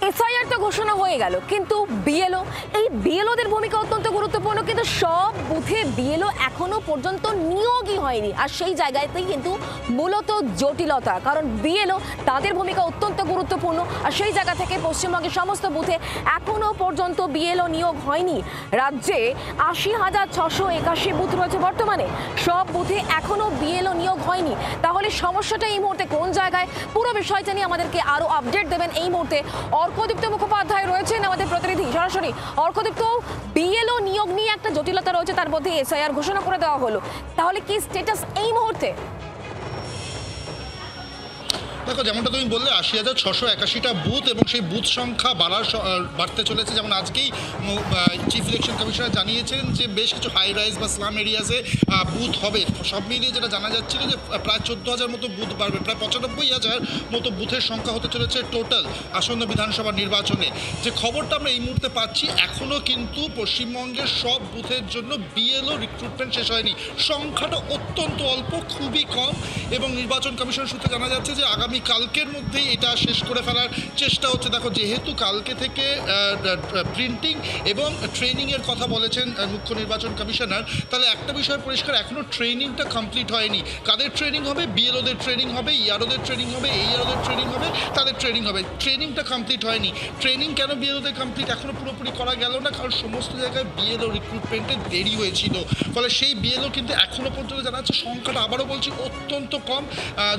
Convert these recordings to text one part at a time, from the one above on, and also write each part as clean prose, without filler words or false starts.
SIR তো ঘোষণা হয়ে গেল, কিন্তু বিএলও, এই বিএলওদের ভূমিকা অত্যন্ত গুরুত্বপূর্ণ। কিন্তু সব বুথে বিএলও এখনো পর্যন্ত নিয়োগই হয়নি, আর সেই জায়গাতেই কিন্তু মূলত জটিলতা, কারণ বিএলও তাদের ভূমিকা অত্যন্ত গুরুত্বপূর্ণ, আর সেই জায়গা থেকে পশ্চিমবঙ্গের সমস্ত বুথে এখনো পর্যন্ত বিএলও নিয়োগ হয়নি। রাজ্যে ৮০,৬৮১ বুথ রয়েছে বর্তমানে, সব বুথে এখনো বিএলও নিয়োগ হয়নি। তাহলে সমস্যাটা এই মুহূর্তে কোন জায়গায়, পুরো বিষয়টা নিয়ে আমাদেরকে আরো আপডেট দেবেন এই মুহূর্তে অর্কদীপ্ত মুখোপাধ্যায় রয়েছেন আমাদের প্রতিনিধি সরাসরি। অর্কদীপ্ত, বিএলও নিয়োগ নিয়ে একটা জটিলতা রয়েছে, তার মধ্যে এসআইআর ঘোষণা করে দেওয়া হলো, তাহলে কি স্ট্যাটাস এই মুহূর্তে? দেখো, যেমনটা তুমি বললে ৮০,৬৮১টা বুথ, এবং সেই বুথ সংখ্যা বাড়তে চলেছে। যেমন আজকেই চিফ ইলেকশন কমিশনার জানিয়েছেন যে বেশ কিছু হাই রাইজ বা স্লাম এরিয়াসে বুথ হবে। সব মিলিয়ে যেটা জানা যাচ্ছিল যে প্রায় ১৪,০০০ মতো বুথ বাড়বে, প্রায় ৯৫,০০০ মতো বুথের সংখ্যা হতে চলেছে টোটাল আসন্ন বিধানসভা নির্বাচনে। যে খবরটা আমরা এই মুহূর্তে পাচ্ছি, এখনও কিন্তু পশ্চিমবঙ্গের সব বুথের জন্য বিএলও রিক্রুটমেন্ট শেষ হয়নি। সংখ্যাটা অত্যন্ত অল্প, খুবই কম, এবং নির্বাচন কমিশন সূত্রে জানা যাচ্ছে যে আগামী কালকের মধ্যেই এটা শেষ করে ফেলার চেষ্টা হচ্ছে। দেখো, যেহেতু কালকে থেকে প্রিন্টিং এবং ট্রেনিংয়ের কথা বলেছেন মুখ্য নির্বাচন কমিশনার, তাহলে একটা বিষয় পরিষ্কার, এখনও ট্রেনিংটা কমপ্লিট হয়নি। কাদের ট্রেনিং হবে? বিএলওদের ট্রেনিং হবে, ইআরওদের ট্রেনিং হবে, এইআরওদের ট্রেনিং হবে, তাদের ট্রেনিং হবে। ট্রেনিংটা কমপ্লিট হয়নি। ট্রেনিং কেন বিএলওদের কমপ্লিট এখনও পুরোপুরি করা গেল না? কারণ সমস্ত জায়গায় বিএলও রিক্রুটমেন্টে দেরি হয়েছিল, ফলে সেই বিএলও কিন্তু এখনও পর্যন্ত জানা যাচ্ছে সংখ্যাটা, আবারও বলছি, অত্যন্ত কম।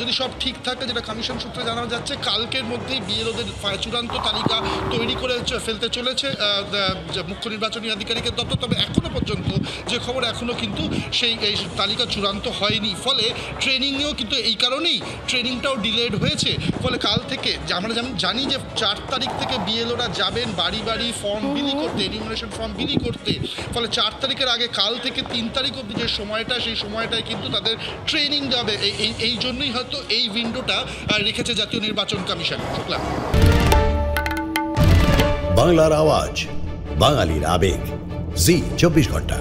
যদি সব ঠিক থাকে, যেটা কমিশন সূত্রে জানা যাচ্ছে, কালকের মধ্যেই বিএলওদের চূড়ান্ত তালিকা তৈরি করে ফেলতে চলেছে মুখ্য নির্বাচনী আধিকারিকের দপ্তর। তবে এখনও পর্যন্ত যে খবর, এখনও কিন্তু সেই তালিকা চূড়ান্ত হয়নি, ফলে ট্রেনিংয়েও কিন্তু এই কারণেই ট্রেনিংটাও ডিলেড হয়েছে। ফলে কাল থেকে আমরা জানি যে ৪ তারিখ থেকে বিএলওরা যাবেন বাড়ি বাড়ি ফর্ম বিলি করতে, এনিউমারেশন ফর্ম বিলি করতে। ফলে ৪ তারিখের আগে কাল থেকে ৩ তারিখ অবধি যে সময়টা, সেই সময়টায় কিন্তু তাদের ট্রেনিং দেবে। এই জন্যই হয়তো এই উইন্ডোটা রেখেছে জাতীয় নির্বাচন কমিশন। শুক্লা, বাংলার আওয়াজ, বাঙালির আবেগ, জি ২৪ ঘন্টা।